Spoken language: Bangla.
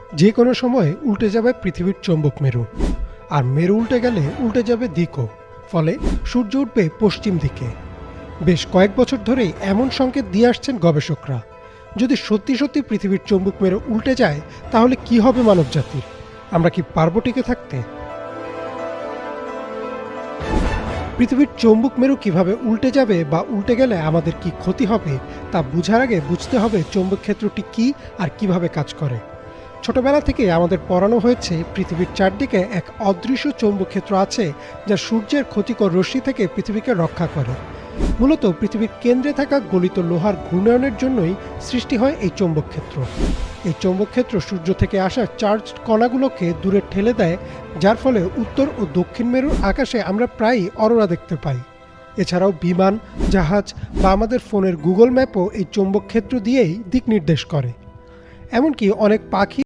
যে কোনো সময় উল্টে যাবে পৃথিবীর চৌম্বক মেরু, আর মেরু উল্টে গেলে উল্টে যাবে দিকও। ফলে সূর্য উঠবে পশ্চিম দিকে। বেশ কয়েক বছর ধরেই এমন সংকেত দিয়ে আসছেন গবেষকরা। যদি সত্যি সত্যি পৃথিবীর চৌম্বক মেরু উল্টে যায়, তাহলে কি হবে মানবজাতির? আমরা কি পারবো টিকে থাকতে? পৃথিবীর চৌম্বক মেরু কিভাবে উল্টে যাবে বা উল্টে গেলে আমাদের কি ক্ষতি হবে, তা বোঝার আগে বুঝতে হবে চৌম্বক ক্ষেত্রটি কি আর কিভাবে কাজ করে। ছোটবেলা থেকে আমাদের পড়ানো হয়েছে পৃথিবীর চারদিকে এক অদৃশ্য চৌম্বক ক্ষেত্র আছে, যা সূর্যের ক্ষতিকর রশ্মি থেকে পৃথিবীকে রক্ষা করে। মূলত পৃথিবীর কেন্দ্রে থাকা গলিত লোহার ঘূর্ণায়নের জন্যই সৃষ্টি হয় এই চৌম্বক ক্ষেত্র। এই চৌম্বক ক্ষেত্র সূর্য থেকে আসা চার্জ কণাগুলোকে দূরে ঠেলে দেয়, যার ফলে উত্তর ও দক্ষিণ মেরুর আকাশে আমরা প্রায়ই অরোরা দেখতে পাই। এছাড়াও বিমান, জাহাজ বা আমাদের ফোনের গুগল ম্যাপও এই চৌম্বক ক্ষেত্র দিয়েই দিক নির্দেশ করে। এমনকি অনেক পাখি